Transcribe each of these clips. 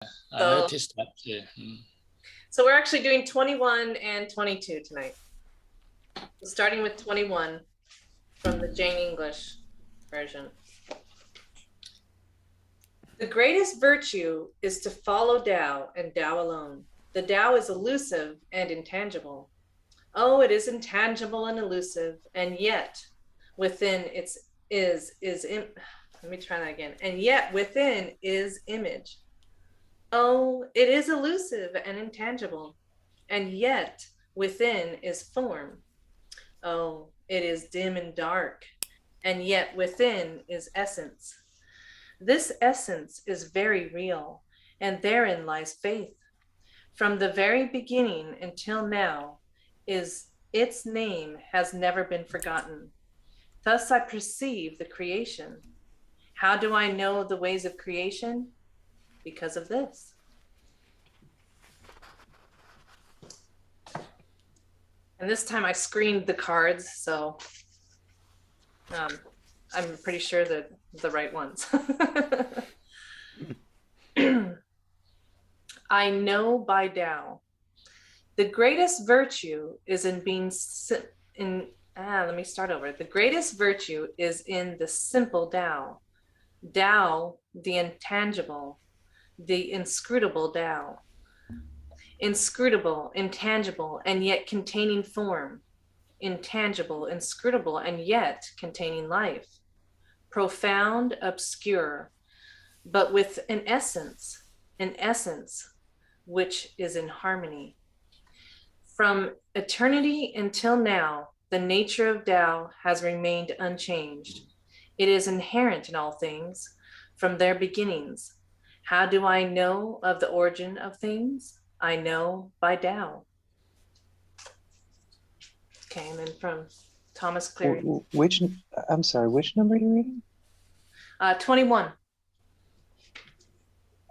I So, noticed that too. Mm. so we're actually doing 21 and 22 tonight. So starting with 21 from the Jane English version. The greatest virtue is to follow Tao and Tao alone. The Tao is elusive and intangible. Oh, it is intangible and elusive, and yet within its is let me try that again. And yet within is image. Oh, it is elusive and intangible, and yet within is form. Oh, it is dim and dark, and yet within is essence. This essence is very real, and therein lies faith. From the very beginning until now, is its name has never been forgotten. Thus I perceive the creation. How do I know the ways of creation? Because of this. And this time I screened the cards, so um, I'm pretty sure that the right ones. I know by Tao. The greatest virtue is in being in let me start over. The greatest virtue is in the simple Tao. Tao, the intangible, the inscrutable Tao. Inscrutable, intangible, and yet containing form. Intangible, inscrutable, and yet containing life. Profound, obscure, but with an essence which is in harmony. From eternity until now, the nature of Tao has remained unchanged. It is inherent in all things from their beginnings. How do I know of the origin of things? I know by Tao. Okay, and then from Thomas Cleary. Which, I'm sorry, which number are you reading? 21.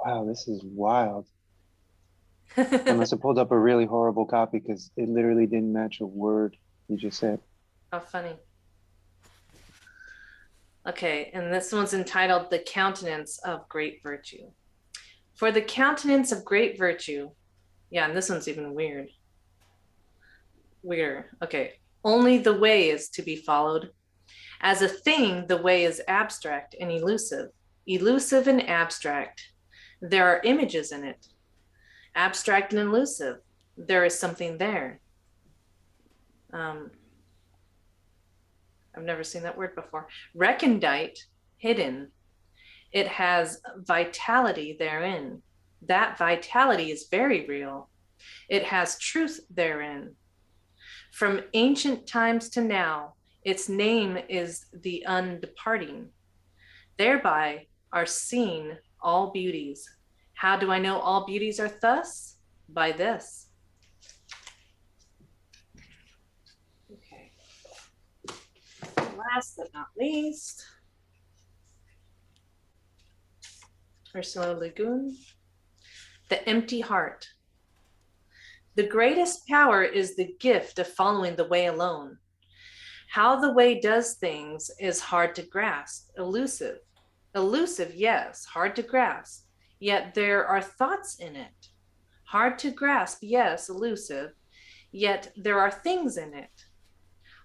Wow, this is wild. I must have pulled up a really horrible copy because it literally didn't match a word you just said. How funny. Okay, and this one's entitled The Countenance of Great Virtue. For the countenance of great virtue, yeah, and this one's even weirder. Okay, only the way is to be followed. As a thing, the way is abstract and elusive. Elusive and abstract. There are images in it. Abstract and elusive. There is something there. Um, I've never seen that word before. Recondite, hidden. It has vitality therein. That vitality is very real. It has truth therein. From ancient times to now, its name is the undeparting. Thereby are seen all beauties. How do I know all beauties are thus? By this. Okay. Last but not least, Ursula Le Guin, The Empty Heart. The greatest power is the gift of following the way alone. How the way does things is hard to grasp, elusive. Elusive, yes, hard to grasp, yet there are thoughts in it. Hard to grasp, yes, elusive, yet there are things in it.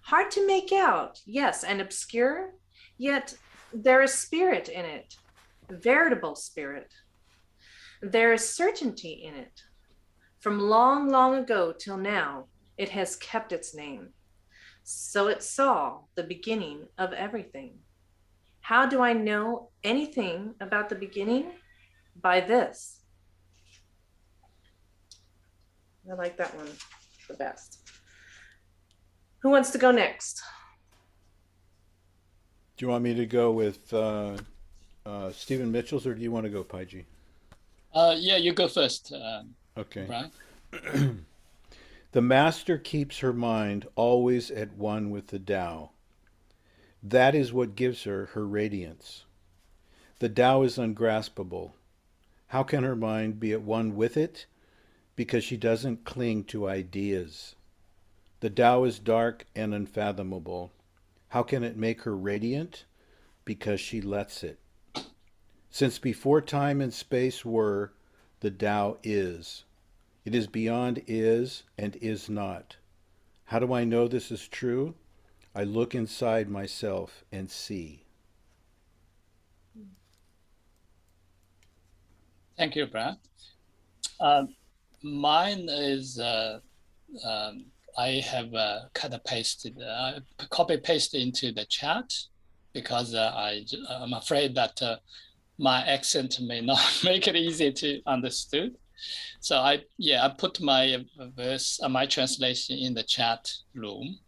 Hard to make out, yes, and obscure, yet there is spirit in it, veritable spirit. There is certainty in it. From long, long ago till now, it has kept its name. So it saw the beginning of everything. How do I know anything about the beginning? By this. I like that one the best. Who wants to go next? Do you want me to go with Stephen Mitchell's, or do you want to go Paiji? Yeah, you go first, Okay. Brian. The master keeps her mind always at one with the Tao. That is what gives her her radiance. The Tao is ungraspable. How can her mind be at one with it? Because she doesn't cling to ideas. The Tao is dark and unfathomable. How can it make her radiant? Because she lets it. Since before time and space were, the Tao is. It is beyond is and is not. How do I know this is true? I look inside myself and see. Thank you, Brad. Mine is I have kind of pasted, copy pasted into the chat because I'm afraid that my accent may not make it easy to understood. So I put my verse, my translation in the chat room.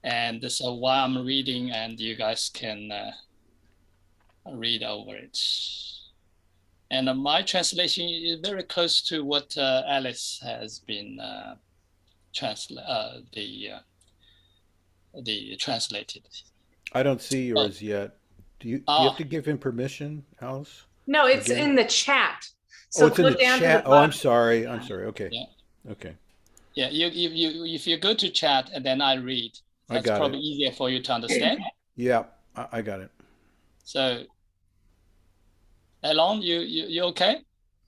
And so while I'm reading, and you guys can read over it. And my translation is very close to what Alice has been translated. I don't see Oh, yours yet. Do you have to give him permission, Alice? No, it's Again? in the chat. Oh, So it's in the go down to the chat. Oh, I'm bottom. sorry. I'm sorry. Okay. yeah, Okay. yeah. If you go to chat and then I read, I that's got probably it. easier for you to understand. Yeah, I got it. So, Alon, you okay?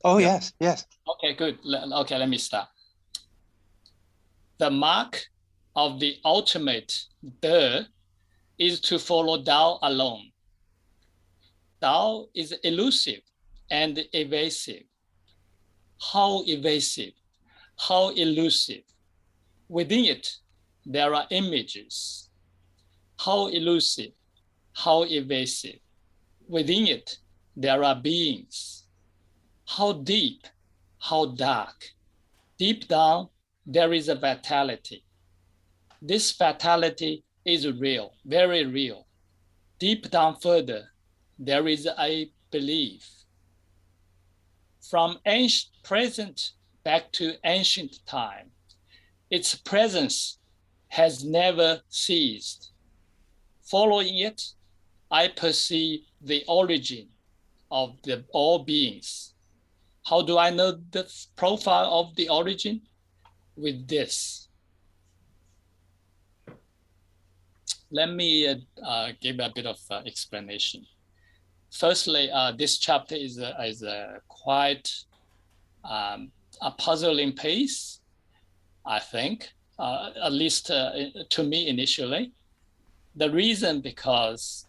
Oh, Yep. yes, yes. Okay, good. Okay, let me start. The mark of the ultimate De is to follow Tao alone. Tao is elusive and evasive. How evasive, how elusive. Within it, there are images. How elusive, how evasive. Within it, there are beings. How deep, how dark. Deep down, there is a vitality. This vitality is real, very real. Deep down further, there is a belief. From ancient present back to ancient time, its presence has never ceased. Following it, I perceive the origin of all beings. How do I know the profile of the origin? With this. Let me give a bit of explanation. Firstly, this chapter is quite a puzzling piece, I think, at least to me initially. The reason because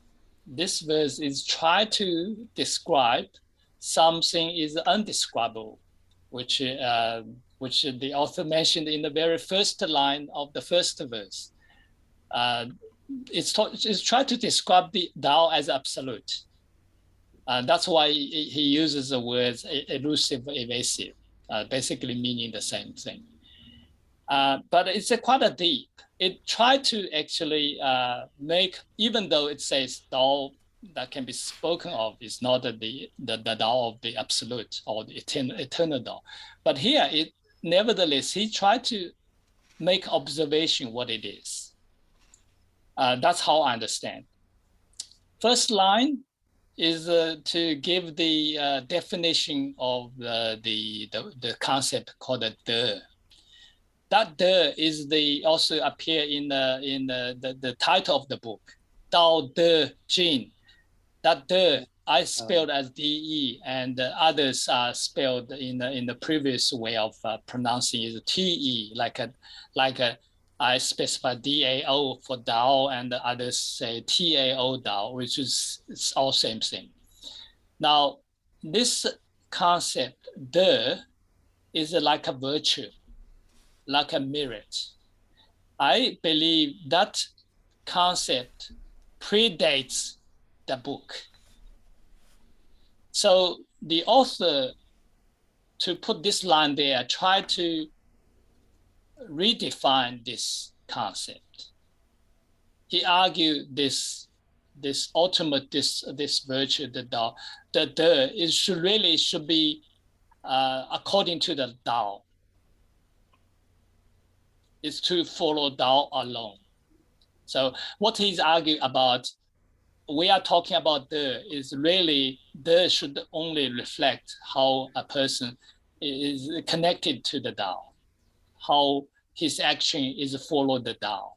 this verse is trying to describe something is undescribable, which the author mentioned in the very first line of the first verse. It's trying to describe the Tao as absolute. That's why he uses the words elusive, evasive, basically meaning the same thing. But it's quite a deep. It tried to actually make, even though it says Tao that can be spoken of is not the Tao of the absolute or the eternal Tao. But here, nevertheless, he tried to make observation what it is. That's how I understand. First line is to give the definition of the concept called the De. That De is also appear in the title of the book, Tao Te Ching. That De I spelled as DE, and others are spelled in the previous way of pronouncing is TE, I specify DAO for Dao, and others say TAO Dao, which is it's all same thing. Now, this concept, De, is like a virtue, like a merit. I believe that concept predates the book. So the author, to put this line there, tried to redefine this concept. He argued this ultimate, this virtue, the Tao, it should be according to the Tao. Is to follow Tao alone. So what he's arguing about, we are talking about is really should only reflect how a person is connected to the Tao, how his action is follow the Tao.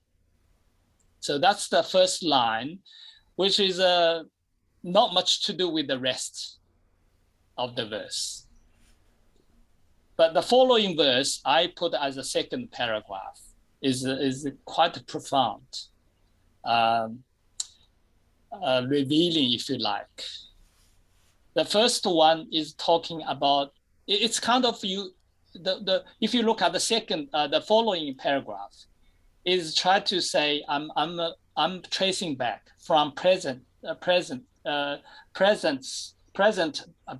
So that's the first line, which is not much to do with the rest of the verse. But the following verse I put as a second paragraph is quite profound, revealing, if you like. The first one is talking about, it's kind of if you look at the second, the following paragraph, is try to say I'm tracing back from present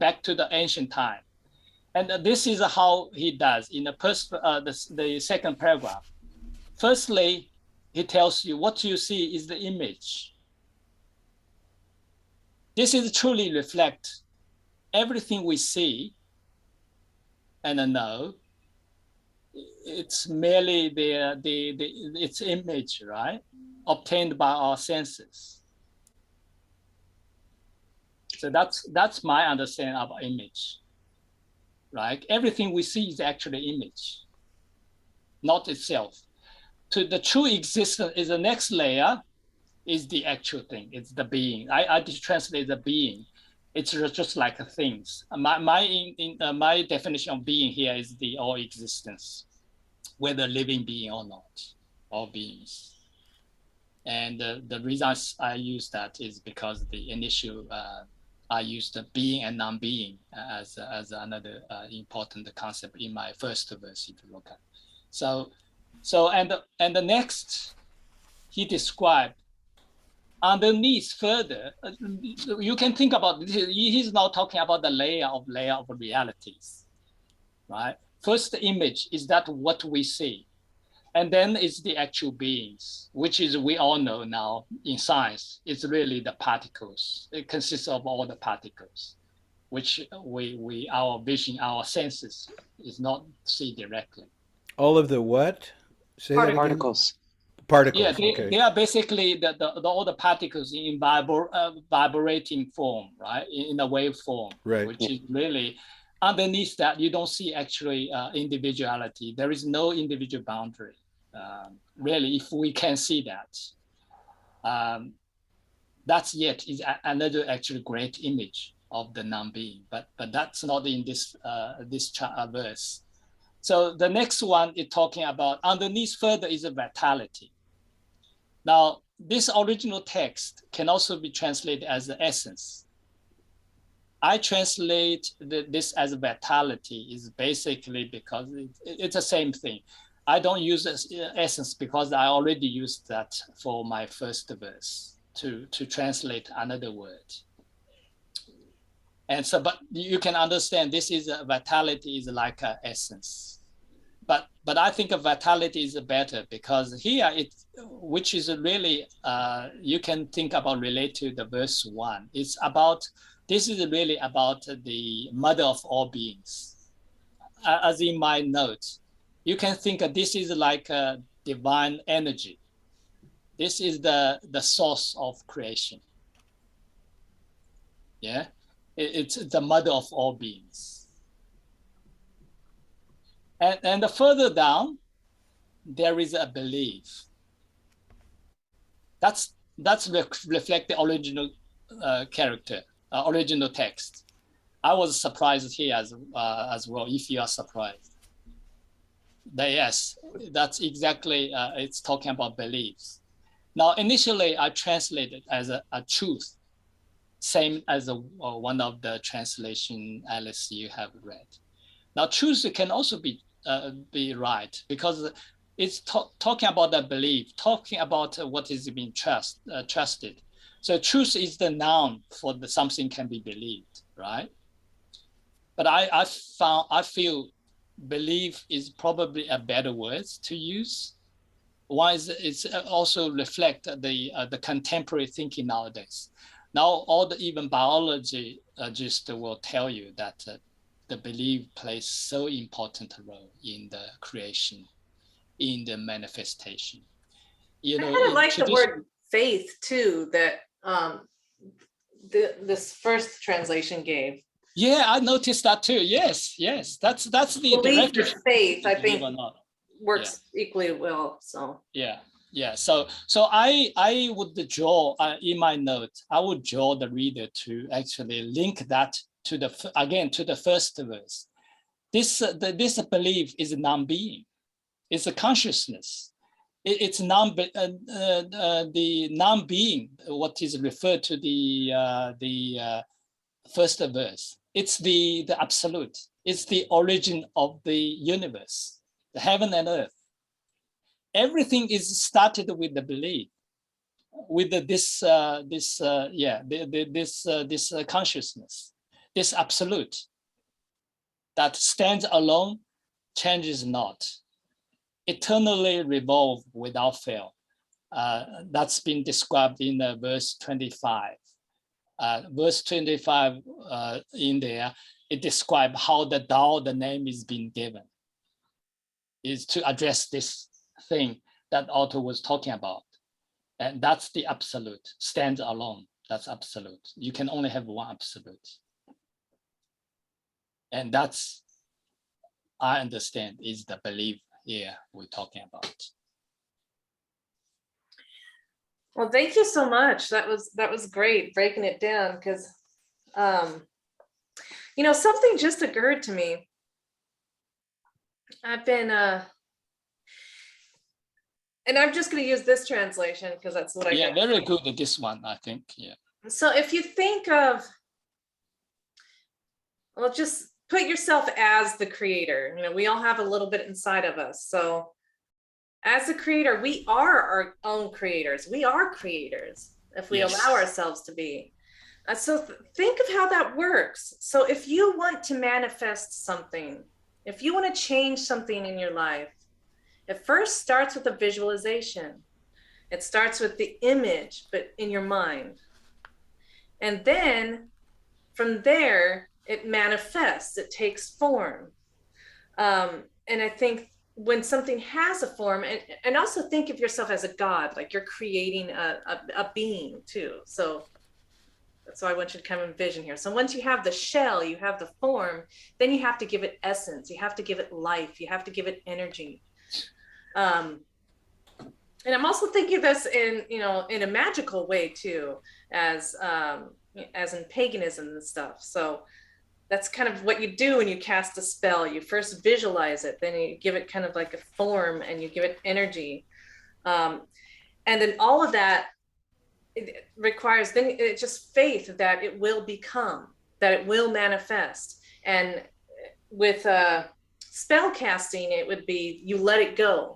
back to the ancient time, and this is how he does in the second paragraph. Firstly, he tells you what you see is the image. This is truly reflect everything we see and know. It's merely its image, right? Obtained by our senses. So that's my understanding of image, right? Everything we see is actually image, not itself. To the true existence is the next layer, is the actual thing. It's the being. I translate the being. It's just like things. My definition of being here is the all existence, whether living being or not, all beings. And the reason I use that is because the initial, I used the being and non-being as another important concept in my first verse, if you look at. And the next, he described underneath further, you can think about this. He's now talking about the layer of realities, right? First image is that what we see, and then is the actual beings, which is we all know now in science. It's really the particles. It consists of all the particles, which our vision, our senses is not see directly. All of the what? Say that again. Particles. Particles. Yeah, okay. they are basically all the particles in vibrating form, right? In a wave form, Right. Which is really underneath that you don't see actually individuality. There is no individual boundary, really. If we can see that, that's yet is another actually great image of the non-being. But that's not in this verse. So the next one is talking about underneath further is a vitality. Now, this original text can also be translated as the essence. I translate this as vitality is basically because it's the same thing. I don't use essence because I already used that for my first verse to translate another word. And so, but you can understand this is vitality is like an essence. But I think vitality is better because here which is really you can think about relate to the verse 1. This is really about the mother of all beings. As in my notes, you can think this is like a divine energy. This is the source of creation. Yeah, it's the mother of all beings. And the further down, there is a belief. That's reflect the original character, original text. I was surprised here as well. If you are surprised, yes, that's exactly. It's talking about beliefs. Now, initially, I translated as a truth, same as one of the translation, Alice, you have read. Now, truth can also be right because it's talking about the belief, talking about what is being trusted. So truth is the noun for something can be believed, right? But I feel belief is probably a better word to use. One is it's also reflect the contemporary thinking nowadays. Now all the even biologists will tell you that the belief plays so important role in the creation, in the manifestation. I kind of like the word faith too that this first translation gave. Yeah, I noticed that too. Yes, that's the belief or faith. I think works equally well. So yeah. So I would draw in my note. I would draw the reader to actually link that to the first verse. this belief is non-being. It's a consciousness. It's the non-being, what is referred to the first verse. It's the absolute. It's the origin of the universe, the heaven and earth. Everything is started with the belief, with this consciousness, this absolute that stands alone, changes not, eternally revolve without fail. That's been described in verse 25. Verse 25 in there, it describes how the Tao, the name is being given, is to address this thing that author was talking about. And that's the absolute, stands alone. That's absolute. You can only have one absolute. And that's, I understand, is the belief here we're talking about. Well, thank you so much. That was great breaking it down, because something just occurred to me. I've been and I'm just going to use this translation because that's what I got. Very good at this one, I think. Yeah. So if you think of, well, just put yourself as the creator. We all have a little bit inside of us. So as the creator, we are our own creators. We are creators if we allow ourselves to be. So think of how that works. So if you want to manifest something, if you want to change something in your life, it first starts with a visualization. It starts with the image, but in your mind. And then from there, it manifests, it takes form. And I think when something has a form, and also think of yourself as a god, like you're creating a being too. So that's why I want you to kind of envision here. So once you have the shell, you have the form, then you have to give it essence. You have to give it life. You have to give it energy. And I'm also thinking of this in a magical way too, as in paganism and stuff. So that's kind of what you do when you cast a spell. You first visualize it, then you give it kind of like a form, and you give it energy. And then all of that, it requires then it's just faith that it will become, that it will manifest. And with spell casting, it would be you let it go.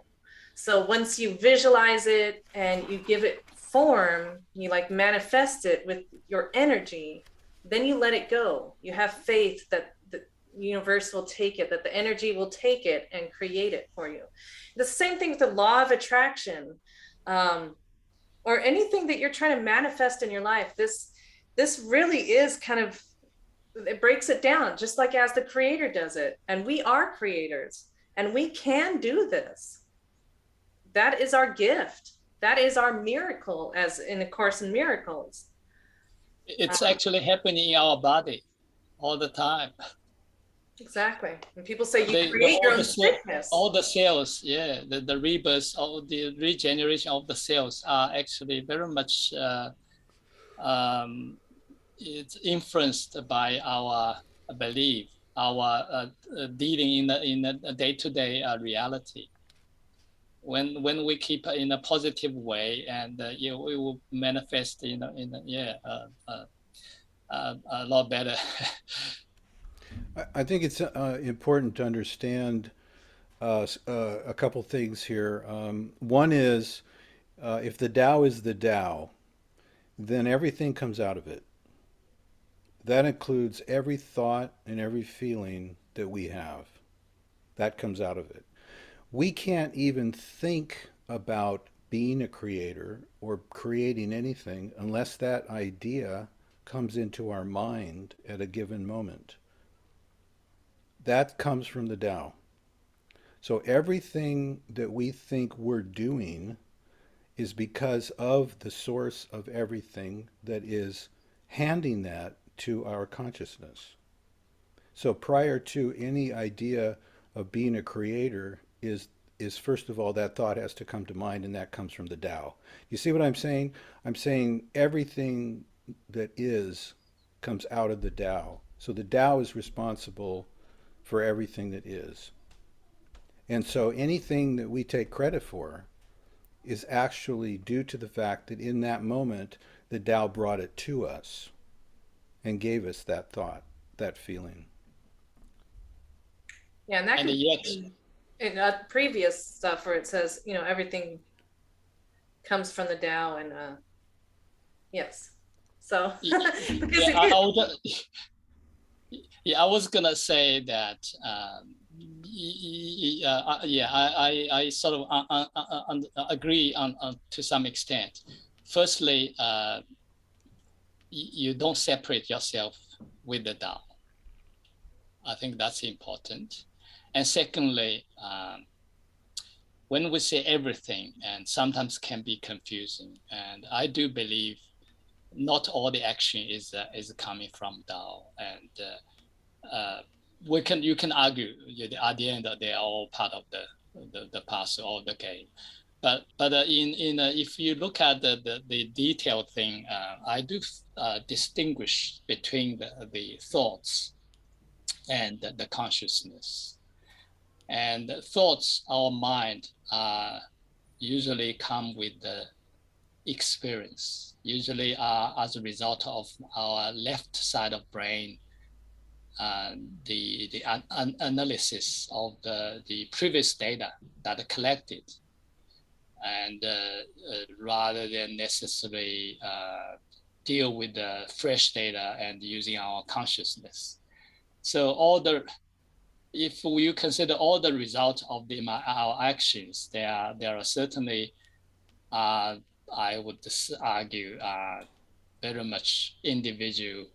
So once you visualize it and you give it form, you like manifest it with your energy, then you let it go. You have faith that the universe will take it, that the energy will take it and create it for you. The same thing with the law of attraction, or anything that you're trying to manifest in your life. This really is kind of, it breaks it down just like as the creator does it. And we are creators, and we can do this. That is our gift. That is our miracle, as in A Course in Miracles. It's actually happening in our body all the time. Exactly. And people say you create your own sickness. All the cells, the rebirth, all the regeneration of the cells are actually very much it's influenced by our belief, our dealing in a day-to-day reality. When we keep in a positive way, and we will manifest a lot better. I think it's important to understand a couple things here. One is, if the Tao is the Tao, then everything comes out of it. That includes every thought and every feeling that we have. That comes out of it. We can't even think about being a creator or creating anything unless that idea comes into our mind at a given moment. That comes from the Tao. So everything that we think we're doing is because of the source of everything that is handing that to our consciousness. So prior to any idea of being a creator is first of all, that thought has to come to mind, and that comes from the Tao. You see what I'm saying? I'm saying everything that is comes out of the Tao. So the Tao is responsible for everything that is. And so anything that we take credit for is actually due to the fact that in that moment, the Tao brought it to us and gave us that thought, that feeling. Yeah, and that And could yet, be in previous stuff where it says, everything comes from the Tao, and yes. So because yeah, again, I was gonna say that yeah, I sort of agree on to some extent. Firstly, you don't separate yourself with the Tao. I think that's important. And secondly, when we say everything, and sometimes can be confusing, and I do believe not all the action is coming from Tao, and you can argue at the end that they are all part of the puzzle or the game. But in if you look at the detailed thing, I do distinguish between the thoughts and the consciousness. And thoughts, our mind, usually come with the experience, usually as a result of our left side of brain, the analysis of the previous data that are collected, and rather than necessarily deal with the fresh data and using our consciousness. So if you consider all the results of our actions, there are certainly, I would argue, very much individual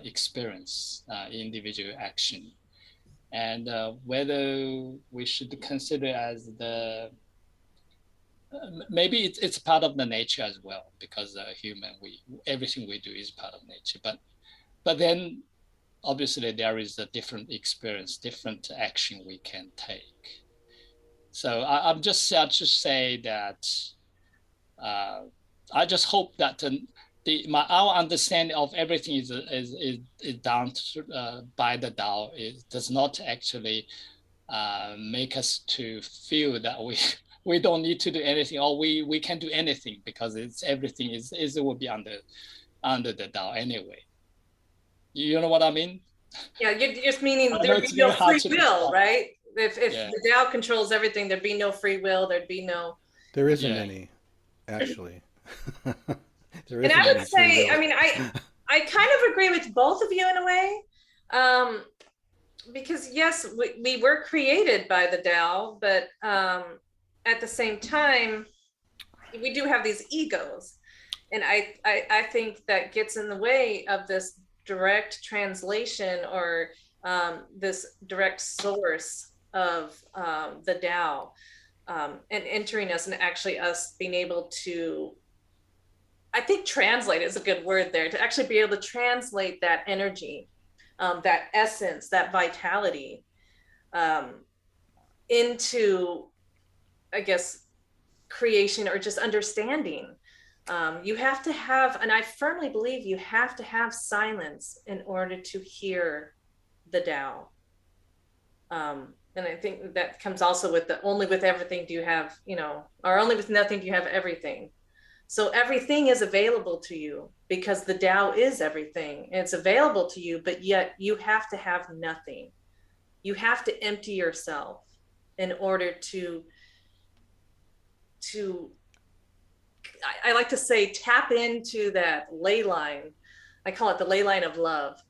experience, individual action, and whether we should consider as maybe it's part of the nature as well, because human, everything we do is part of nature, but then obviously there is a different experience, different action we can take. So I'll just say that uh, I just hope that our understanding of everything is done by the Tao. It does not actually make us to feel that we don't need to do anything, or we can do anything, because everything will be under the Tao anyway. You know what I mean? yeah, you're just meaning I know there'd it's be no very hard free to will, describe. right? If Yeah, the Tao controls everything, there'd be no free will. There'd be no. There isn't yeah. any, actually. There And I isn't would any free say, will. I mean, I kind of agree with both of you in a way, because yes, we were created by the Tao, but at the same time, we do have these egos, and I think that gets in the way of this direct translation, or this direct source of the Tao, and entering us, and actually us being able to, I think translate is a good word there, to actually be able to translate that energy, that essence, that vitality, um, into, I guess, creation, or just understanding. You have to have, and I firmly believe you have to have silence in order to hear the Tao. And I think that comes also with the only with everything do you have, or only with nothing do you have everything. So everything is available to you because the Tao is everything. It's available to you, but yet you have to have nothing. You have to empty yourself in order to I like to say tap into that ley line. I call it the ley line of love.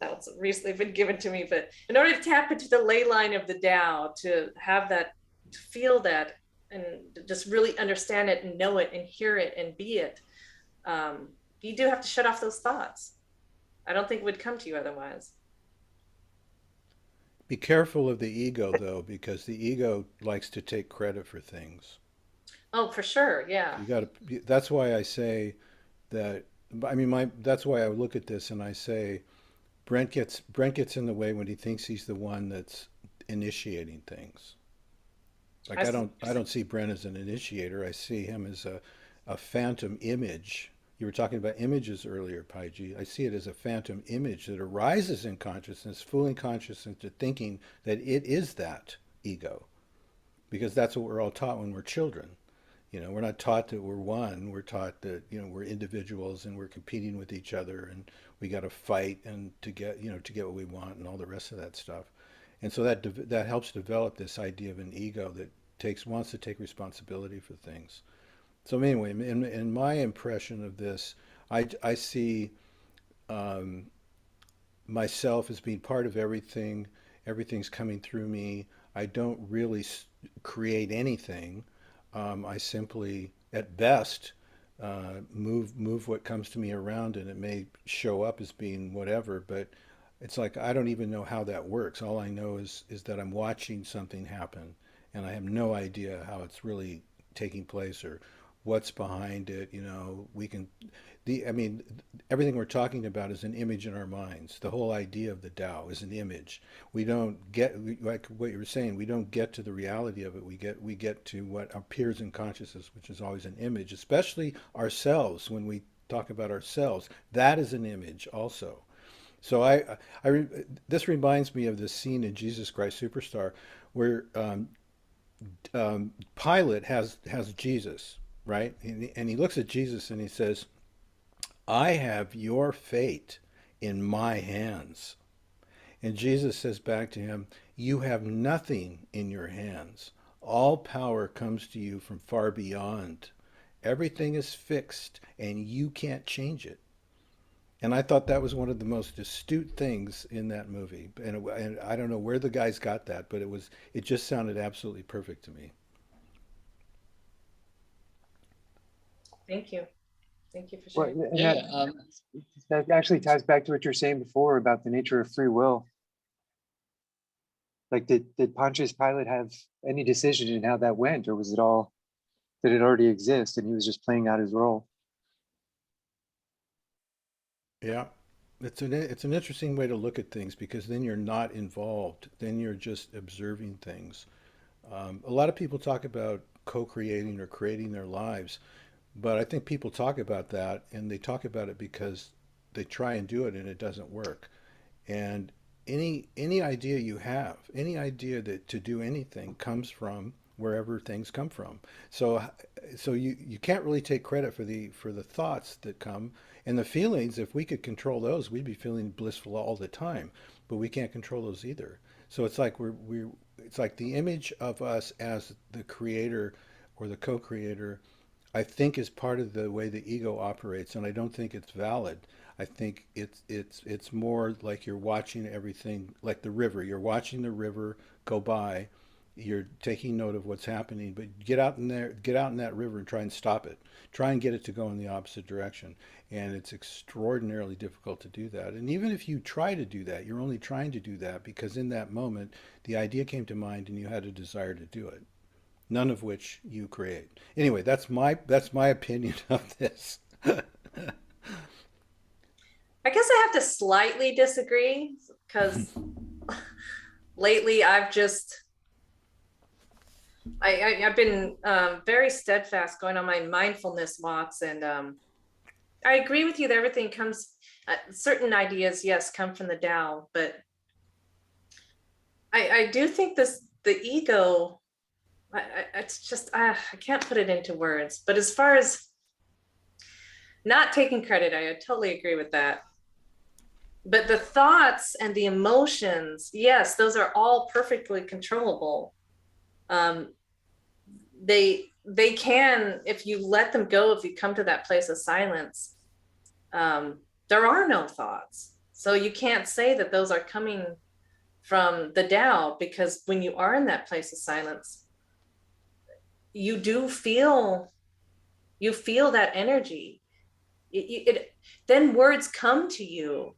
That's recently been given to me, but in order to tap into the ley line of the Tao, to have that, to feel that, and just really understand it and know it and hear it and be it, you do have to shut off those thoughts. I don't think it would come to you otherwise. Be careful of the ego, though, because the ego likes to take credit for things. Oh, for sure. Yeah. You got to. That's why I say that. I mean, That's why I look at this and I say, Brent gets in the way when he thinks he's the one that's initiating things. Like I don't see Brent as an initiator. I see him as a phantom image You were talking about images earlier, Paiji. I see it as a phantom image that arises in consciousness, fooling consciousness into thinking that it is that ego, because that's what we're all taught when we're children. You know, we're not taught that we're one. We're taught that, you know, we're individuals and we're competing with each other and we got to fight and to get, you know, to get what we want and all the rest of that stuff. And so that helps develop this idea of an ego that wants to take responsibility for things. So anyway, in my impression of this, I see um, myself as being part of everything. Everything's coming through me. I don't really create anything. I simply, at best, move what comes to me around, and it may show up as being whatever. But it's like I don't even know how that works. All I know is that I'm watching something happen, and I have no idea how it's really taking place or what's behind it. You know, we can I mean, everything we're talking about is an image in our minds. The whole idea of the Tao is an image. We don't get, like what you were saying, we don't get to the reality of it. We get to what appears in consciousness, which is always an image, especially ourselves. When we talk about ourselves, that is an image also. So this reminds me of this scene in Jesus Christ Superstar where Pilate has Jesus, right? And he looks at Jesus and he says, I have your fate in my hands. And Jesus says back to him, you have nothing in your hands. All power comes to you from far beyond. Everything is fixed and you can't change it. And I thought that was one of the most astute things in that movie. And I don't know where the guys got that, but it just sounded absolutely perfect to me. Thank you. Thank you for Well, sharing. and Yeah. that actually ties back to what you were saying before about the nature of free will. Like, did Pontius Pilate have any decision in how that went, or was it all, did it already exist and he was just playing out his role? Yeah. It's an interesting way to look at things because then you're not involved. Then you're just observing things. A lot of people talk about co-creating or creating their lives, but I think people talk about that and they talk about it because they try and do it and it doesn't work. And any idea you have, any idea that to do anything comes from wherever things come from. So you can't really take credit for the thoughts that come and the feelings. If we could control those, we'd be feeling blissful all the time. But we can't control those either. So it's like we it's like the image of us as the creator or the co-creator, I think is part of the way the ego operates, and I don't think it's valid. I think it's more like you're watching everything, like the river. You're watching the river go by. You're taking note of what's happening, but get out in that river and try and stop it. Try and get it to go in the opposite direction. And it's extraordinarily difficult to do that. And even if you try to do that, you're only trying to do that because in that moment the idea came to mind and you had a desire to do it. None of which you create. Anyway, that's my opinion of this. I guess I have to slightly disagree because lately I've been very steadfast going on my mindfulness walks, and I agree with you that everything comes, certain ideas, yes, come from the Tao, but I do think the ego, it's just, I can't put it into words, but as far as not taking credit, I totally agree with that. But the thoughts and the emotions, yes, those are all perfectly controllable. They can, if you let them go, if you come to that place of silence, there are no thoughts. So you can't say that those are coming from the Tao, because when you are in that place of silence, you do feel that energy. Then words come to you,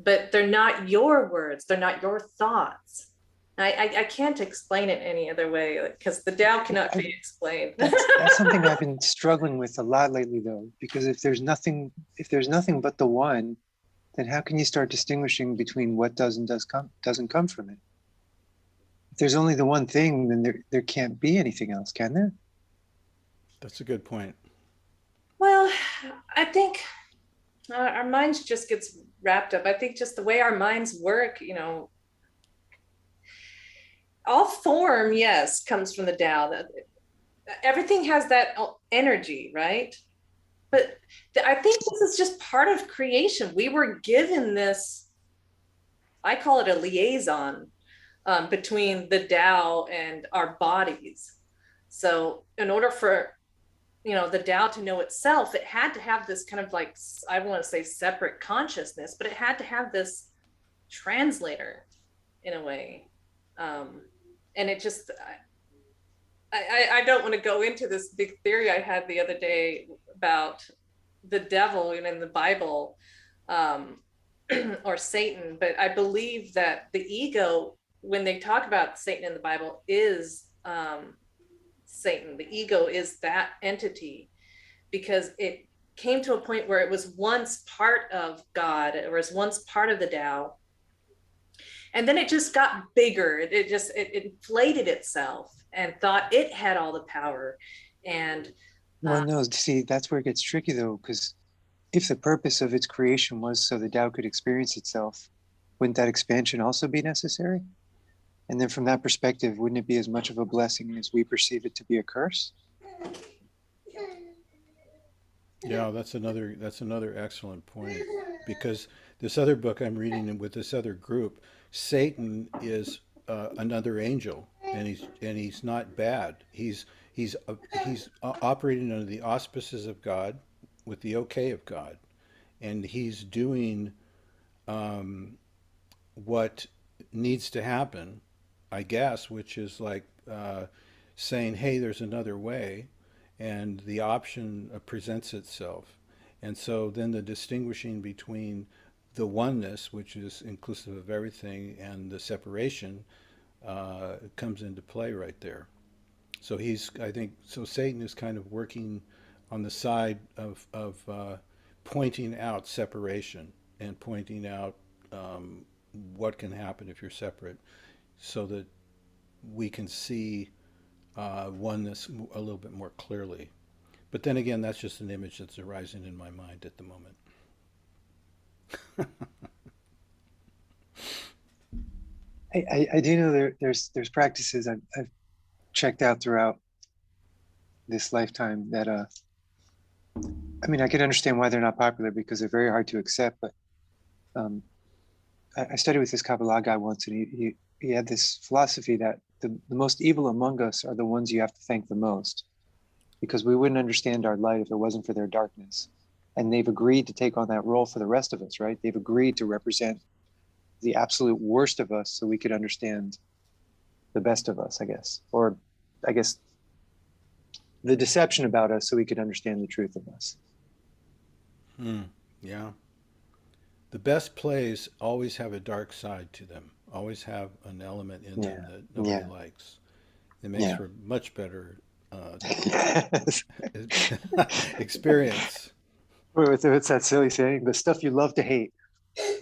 but they're not your words, they're not your thoughts. I can't explain it any other way because the Tao cannot be explained. That's something I've been struggling with a lot lately, though, because if there's nothing but the one, then how can you start distinguishing between what doesn't come from it? If there's only the one thing, then there can't be anything else, can there? That's a good point. Well, I think our minds just gets wrapped up. I think just the way our minds work, all form, yes, comes from the Tao. Everything has that energy, right? But I think this is just part of creation. We were given this, I call it a liaison between the Tao and our bodies. So in order for the Tao to know itself, it had to have this kind of like, I want to say separate consciousness, but it had to have this translator in a way. And it just, I don't want to go into this big theory I had the other day about the devil in the Bible, or Satan, but I believe that the ego, when they talk about Satan in the Bible, is Satan. The ego is that entity, because it came to a point where it was once part of God, it was once part of the Tao, and then it just got bigger. It inflated itself and thought it had all the power. And Well, no, see, that's where it gets tricky though, because if the purpose of its creation was so the Tao could experience itself, wouldn't that expansion also be necessary? And then from that perspective, wouldn't it be as much of a blessing as we perceive it to be a curse? Yeah, that's another excellent point, because this other book I'm reading with this other group, Satan is another angel, and he's not bad. He's operating under the auspices of God, with the okay of God, and he's doing what needs to happen, I guess, which is like saying, "Hey, there's another way," and the option presents itself. And so then the distinguishing between the oneness, which is inclusive of everything, and the separation comes into play right there. So I think, so Satan is kind of working on the side of pointing out separation and pointing out what can happen if you're separate, so that we can see oneness a little bit more clearly. But then again, that's just an image that's arising in my mind at the moment. I do know there's practices I've checked out throughout this lifetime that I mean, I can understand why they're not popular, because they're very hard to accept. But I studied with this Kabbalah guy once, and he had this philosophy that the most evil among us are the ones you have to thank the most, because we wouldn't understand our light if it wasn't for their darkness. And they've agreed to take on that role for the rest of us, right? They've agreed to represent the absolute worst of us so we could understand the best of us, I guess. Or I guess the deception about us so we could understand the truth of us. Yeah. The best plays always have a dark side to them, always have an element in them that nobody likes. It makes for a much better experience. What's that silly saying? The stuff you love to hate.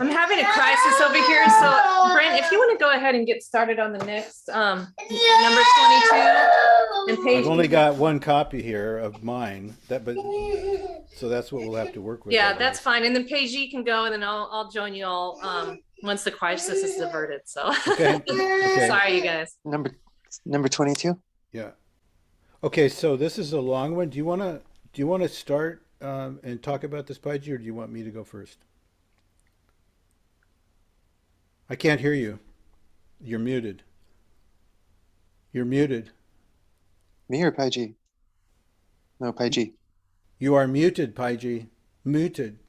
I'm having a crisis over here. So, Brent, if you want to go ahead and get started on the next number 22 and page. I've only got one copy here of mine, so that's what we'll have to work with. Yeah, that's fine. And then page E can go, and then I'll join you all once the crisis is averted. So, okay. Sorry, you guys. Number 22. Yeah. Okay, so this is a long one. Do you want to start and talk about this, Paiji, or do you want me to go first? I can't hear you. You're muted. You're muted. Me or Paiji? No, Paiji. You are muted, Paiji. Muted.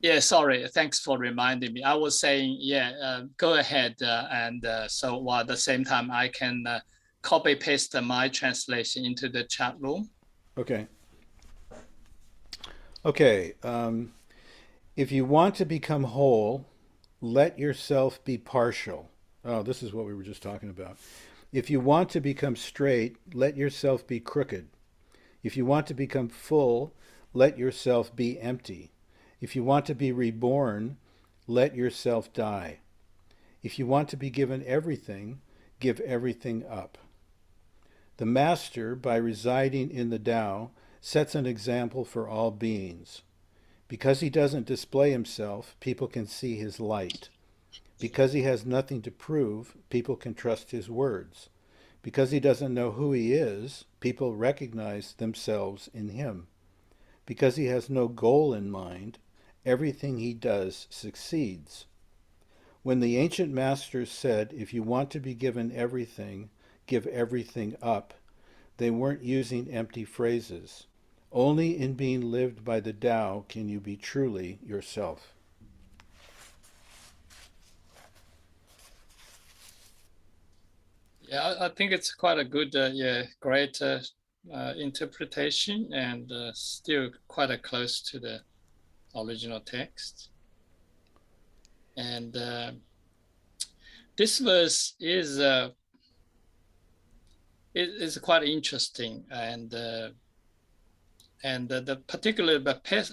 Yeah, sorry. Thanks for reminding me. I was saying, go ahead. So while at the same time, I can copy paste my translation into the chat room. Okay. Okay. If you want to become whole, let yourself be partial. Oh, this is what we were just talking about. If you want to become straight, let yourself be crooked. If you want to become full, let yourself be empty. If you want to be reborn, let yourself die. If you want to be given everything, give everything up. The master, by residing in the Tao, sets an example for all beings. Because he doesn't display himself, people can see his light. Because he has nothing to prove, people can trust his words. Because he doesn't know who he is, people recognize themselves in him. Because he has no goal in mind, everything he does succeeds. When the ancient masters said, if you want to be given everything, give everything up, they weren't using empty phrases. Only in being lived by the Tao can you be truly yourself. Yeah, I think it's quite a good, great interpretation, and still quite a close to the original text. And this verse is quite interesting, and the particular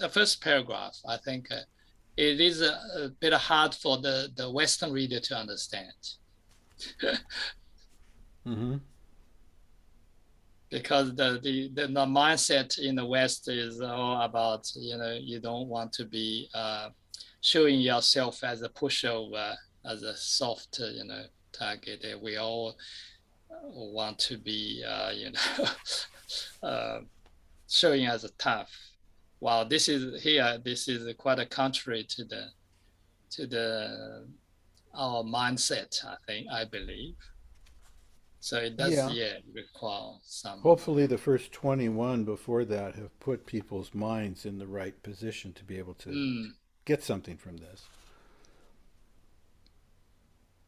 first paragraph, I think it is a bit hard for the Western reader to understand. Mm-hmm. Because the mindset in the West is all about, you don't want to be showing yourself as a pushover, as a soft, target. We all want to be, showing as a tough. While this is quite a contrary to our mindset, I believe. So it does, require some. Hopefully the first 21 before that have put people's minds in the right position to be able to get something from this.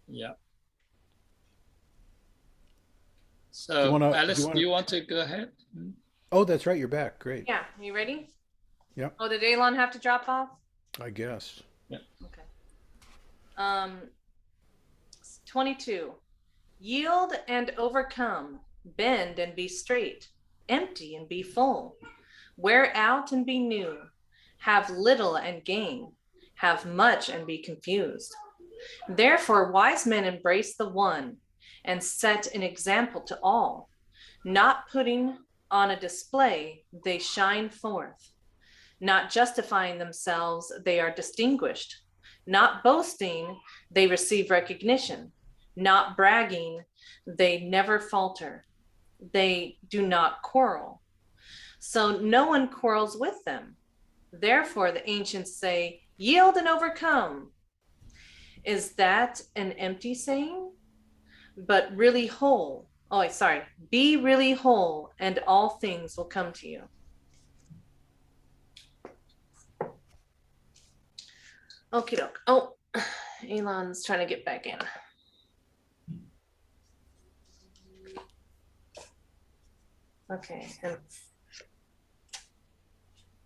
Yeah. So Alice, do you want to go ahead? Oh, that's right, you're back. Great. Yeah, are you ready? Yep. Oh, did Elon have to drop off? I guess. Yeah. Okay. 22. Yield and overcome, bend and be straight, empty and be full, wear out and be new, have little and gain, have much and be confused. Therefore, wise men embrace the one and set an example to all. Not putting on a display, they shine forth. Not justifying themselves, they are distinguished. Not boasting, they receive recognition. Not bragging, they never falter. They do not quarrel. So no one quarrels with them. Therefore, the ancients say, yield and overcome. Is that an empty saying? But really whole. Oh, sorry. Be really whole, and all things will come to you. Okie doke. Oh, Elon's trying to get back in. Okay.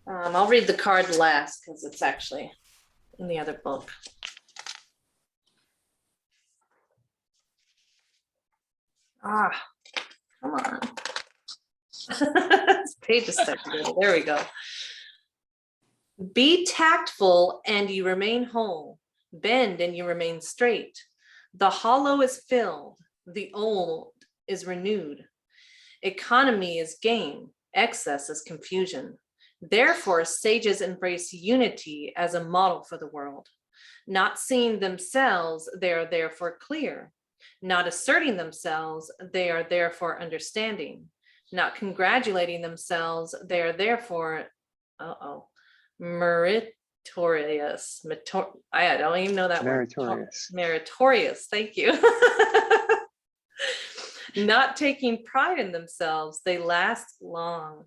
I'll read the card last because it's actually in the other book. Ah, come on. This page is stuck together. There we go. Be tactful and you remain whole. Bend and you remain straight. The hollow is filled. The old is renewed. Economy is gain. Excess is confusion. Therefore, sages embrace unity as a model for the world. Not seeing themselves, they are therefore clear. Not asserting themselves, they are therefore understanding. Not congratulating themselves, they are therefore, meritorious. I don't even know that word. Meritorious, thank you. Not taking pride in themselves, they last long.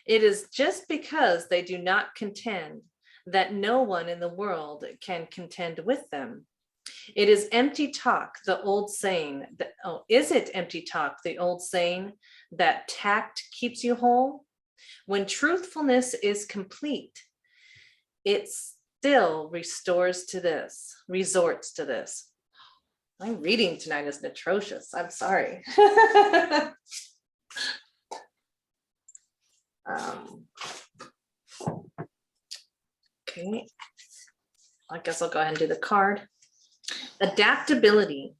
It is just because they do not contend that no one in the world can contend with them. It is empty talk, the old saying that, is it empty talk, the old saying that tact keeps you whole? When truthfulness is complete, it still resorts to this. My reading tonight is atrocious. I'm sorry. Okay. I guess I'll go ahead and do the card. Adaptability.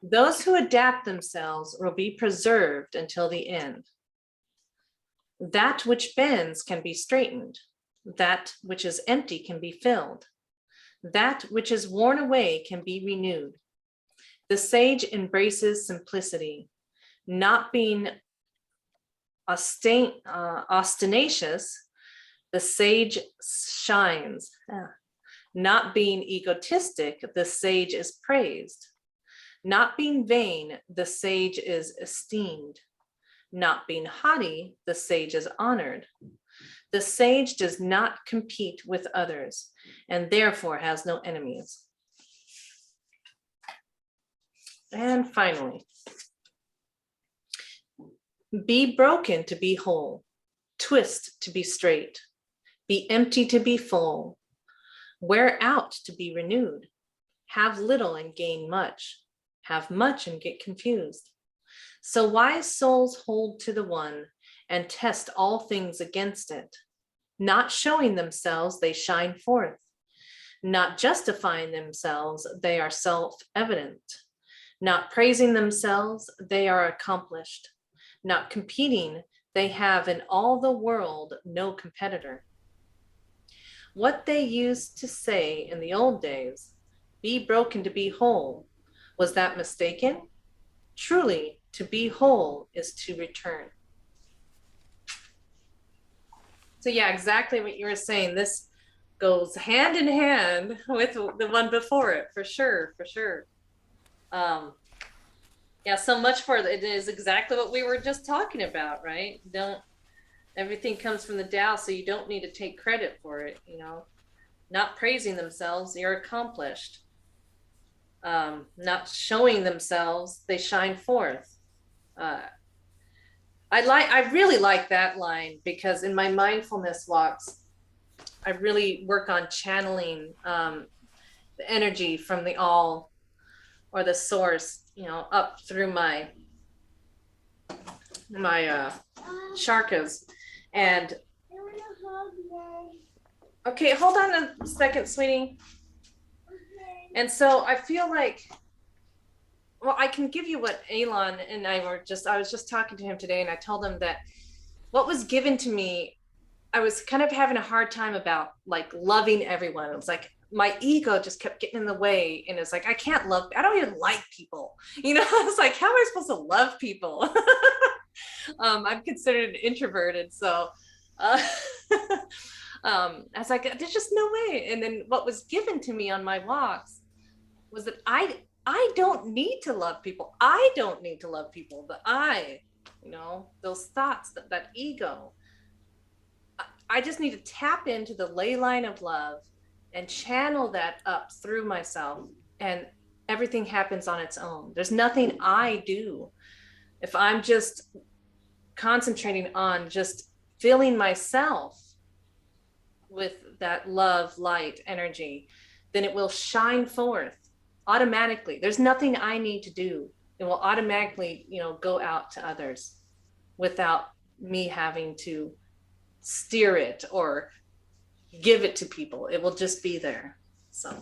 Those who adapt themselves will be preserved until the end. That which bends can be straightened. That which is empty can be filled. That which is worn away can be renewed. The sage embraces simplicity, not being ostentatious. The sage shines. Not being egotistic, the sage is praised. Not being vain, the sage is esteemed. Not being haughty, the sage is honored. The sage does not compete with others and therefore has no enemies. And finally, be broken to be whole, twist to be straight, be empty to be full, wear out to be renewed, have little and gain much, have much and get confused. So wise souls hold to the one and test all things against it. Not showing themselves, they shine forth. Not justifying themselves, they are self-evident. Not praising themselves, they are accomplished. Not competing, they have in all the world no competitor. What they used to say in the old days, be broken to be whole, was that mistaken? Truly, to be whole is to return. So yeah, exactly what you were saying. This goes hand in hand with the one before it, for sure, for sure. Yeah, so much for it is exactly what we were just talking about, right? Everything comes from the Tao, so you don't need to take credit for it, you know. Not praising themselves, they're accomplished. Not showing themselves, they shine forth. I really like that line, because in my mindfulness walks, I really work on channeling the energy from the all or the source, you know, up through my chakras. And okay, hold on a second, sweetie. And so I feel like, well, I can give you what Elon and I was just talking to him today, and I told him that what was given to me, I was kind of having a hard time about like loving everyone. It was like my ego just kept getting in the way, and it's like I don't even like people, you know. I was like, how am I supposed to love people? I'm considered introverted, so I was like, there's just no way. And then what was given to me on my walks was that I don't need to love people. I don't need to love people. The I, you know, those thoughts, that ego. I just need to tap into the ley line of love and channel that up through myself, and everything happens on its own. There's nothing I do. If I'm just concentrating on just filling myself with that love, light, energy, then it will shine forth automatically. There's nothing I need to do. It will automatically, you know, go out to others without me having to steer it or give it to people. It will just be there. So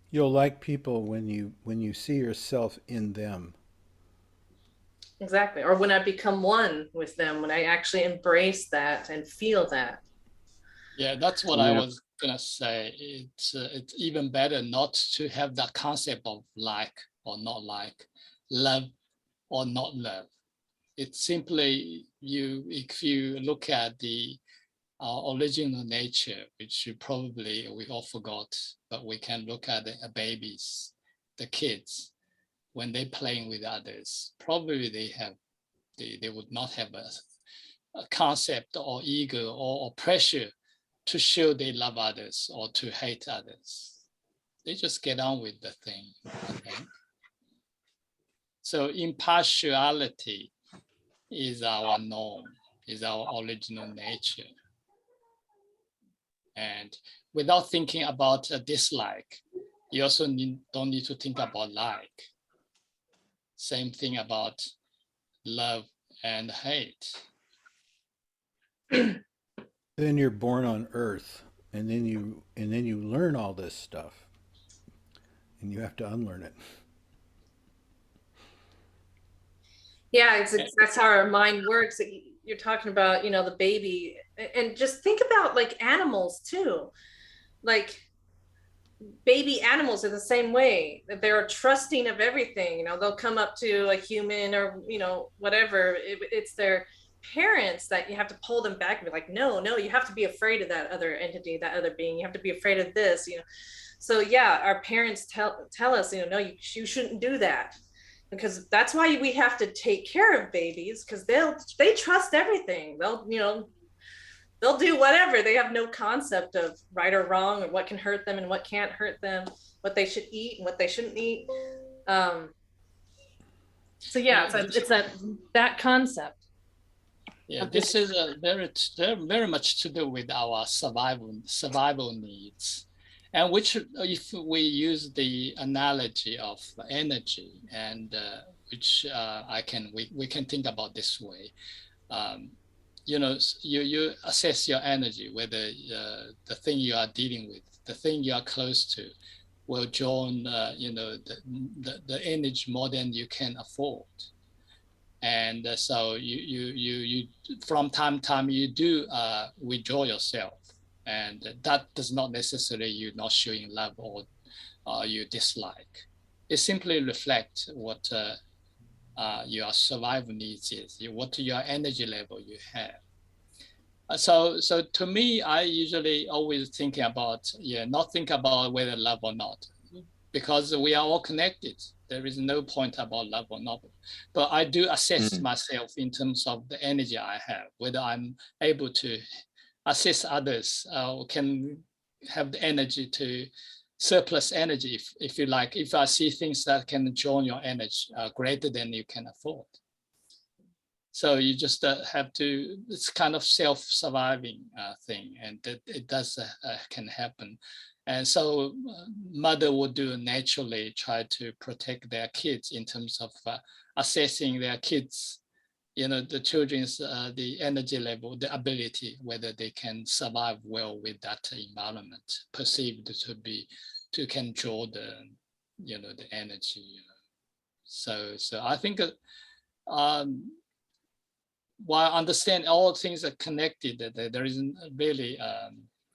You'll like people when you see yourself in them. exactly. Or when I become one with them, when I actually embrace that and feel that. Yeah, that's what I was gonna say. It's even better not to have that concept of like or not like, love or not love. It's simply if you look at our original nature, which probably we all forgot, but we can look at the babies, the kids, when they're playing with others, probably they would not have a concept or ego or pressure to show they love others or to hate others. They just get on with the thing, I think. So impartiality is our norm, is our original nature. And without thinking about a dislike, you also don't need to think about like. Same thing about love and hate. Then you're born on Earth, and then you learn all this stuff, and you have to unlearn it. Yeah, that's how our mind works. You're talking about, the baby, and just think about like animals too. Like baby animals are the same way. They're trusting of everything. They'll come up to a human or whatever. It's their parents that you have to pull them back and be like, no, no, you have to be afraid of that other entity, that other being. You have to be afraid of this. So yeah, our parents tell us, no, you shouldn't do that, because that's why we have to take care of babies, because they trust everything. They'll do whatever. They have no concept of right or wrong, or what can hurt them and what can't hurt them, what they should eat and what they shouldn't eat. So yeah, it's that concept. Yeah, this is a very much to do with our survival needs, and which, if we use the analogy of energy, and which we can think about this way. You assess your energy, whether the thing you are dealing with, the thing you are close to, will draw the energy more than you can afford. And so you from time to time you do withdraw yourself, and that does not necessarily you not showing love or you dislike. It simply reflects what your survival needs is, what your energy level you have. So to me, I usually always thinking about, not think about whether love or not, because we are all connected. There is no point about love or not. But I do assess myself in terms of the energy I have, whether I'm able to assist others, can have the energy to surplus energy, if you like, if I see things that can draw your energy greater than you can afford. So you just have to, it's kind of self-surviving thing, and it does can happen. And so mother would do naturally try to protect their kids in terms of assessing their kids, the children's the energy level, the ability, whether they can survive well with that environment, perceived to can draw the energy. So I think while I understand all things are connected, that there isn't really,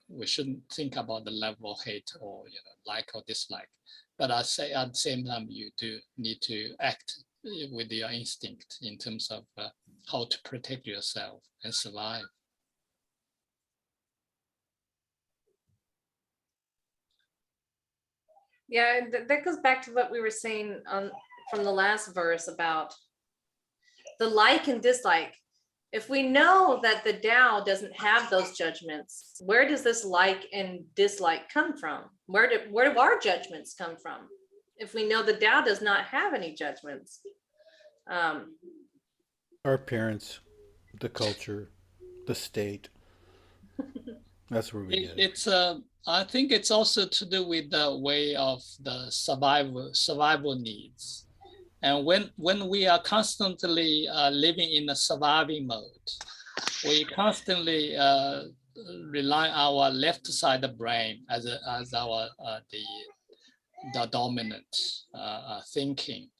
we shouldn't think about the level of hate or like or dislike. But I say at the same time, you do need to act with your instinct in terms of how to protect yourself and survive. Yeah, that goes back to what we were saying from the last verse about the like and dislike. If we know that the Tao doesn't have those judgments, where does this like and dislike come from? Where do our judgments come from? If we know the Tao does not have any judgments. Our parents, the culture, the state. That's where we get it. It's I think it's also to do with the way of the survival needs. And when we are constantly living in a surviving mode, we constantly rely on our left side of the brain as our the dominant thinking.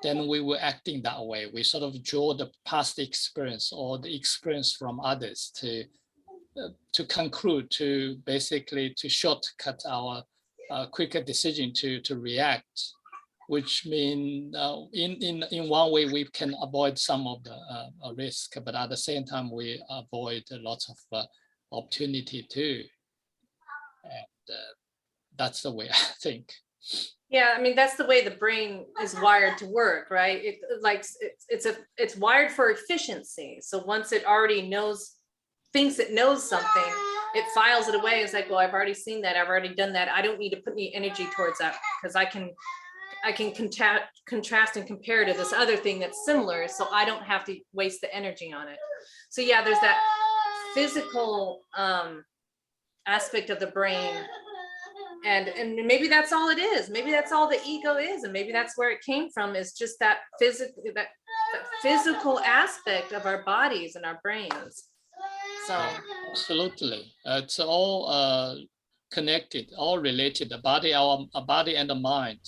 Then we were acting that way. We sort of draw the past experience or the experience from others to conclude, to basically to shortcut our quicker decision to react, which mean in one way we can avoid some of the risk, but at the same time we avoid a lot of opportunity too. And that's the way I think. Yeah, I mean, that's the way the brain is wired to work, right? It's wired for efficiency. So once it already thinks it knows something, it files it away. It's like, well, I've already seen that, I've already done that, I don't need to put any energy towards that, because I can contrast and compare to this other thing that's similar, so I don't have to waste the energy on it. So yeah, there's that physical aspect of the brain, and maybe that's all it is. Maybe that's all the ego is, and maybe that's where it came from, is just that physical aspect of our bodies and our brains. So absolutely, it's all connected, all related. The body, our body and the mind.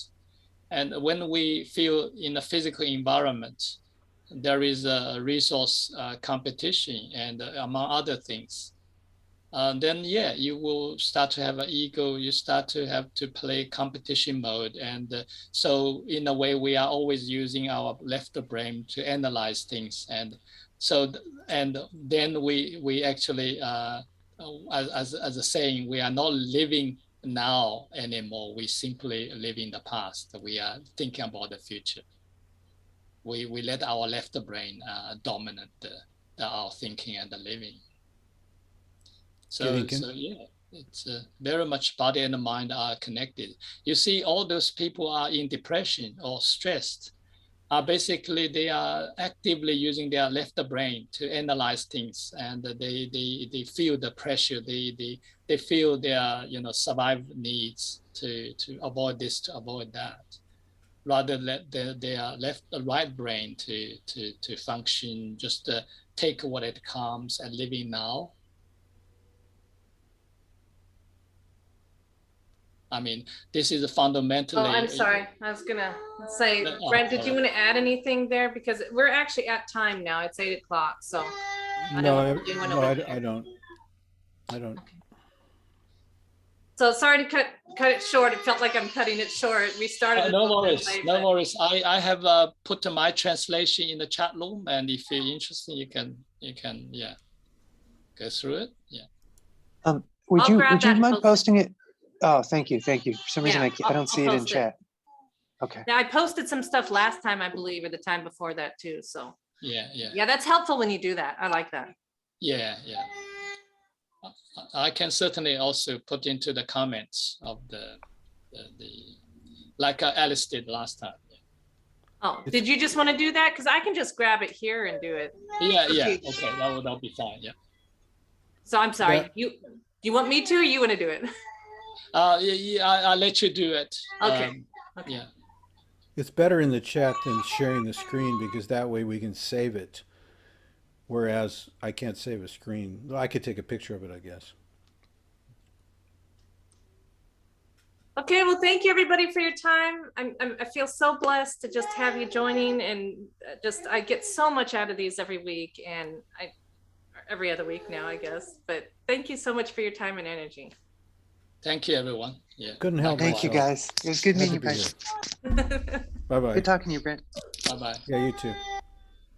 And when we feel in a physical environment, there is a resource competition and among other things, then yeah, you will start to have an ego. You start to have to play competition mode, and so in a way, we are always using our left brain to analyze things, and so and then we actually, as a saying, we are not living now anymore. We simply live in the past. We are thinking about the future. We let our left brain dominate our thinking and the living. So yeah, it's very much body and mind are connected. You see, all those people are in depression or stressed. Basically, they are actively using their left brain to analyze things, and they feel the pressure. They feel their survival needs to avoid this, to avoid that, rather let their right brain to function, just take what it comes and living now. I mean, this is fundamentally. Oh, I'm sorry. I was gonna say, Brent, did you want to add anything there? Because we're actually at time now. It's 8 o'clock. So I don't. Okay. So sorry to cut it short. It felt like I'm cutting it short. We started. No worries. No worries. I have put my translation in the chat room, and if you're interested, you can yeah, go through it. Yeah. Would you mind posting it? Oh, thank you. For some reason, I don't see it in chat. Okay. Now I posted some stuff last time, I believe, or the time before that too. So yeah, that's helpful when you do that. I like that. Yeah. I can certainly also put into the comments of the like Alice did last time. Oh, did you just want to do that? Because I can just grab it here and do it. Yeah. Okay, that'll be fine. Yeah. So I'm sorry. Do you want me to, or you want to do it? Yeah, I'll let you do it. Okay. Yeah. It's better in the chat than sharing the screen, because that way we can save it. Whereas I can't save a screen. I could take a picture of it, I guess. Okay, well, thank you everybody for your time. I feel so blessed to just have you joining, and I get so much out of these every week, and every other week now, I guess. But thank you so much for your time and energy. Thank you, everyone. Yeah. Couldn't help Thank you, guys. It was good meeting you, Brent. Bye-bye. Good talking to you, Brent. Bye-bye. Yeah, you too.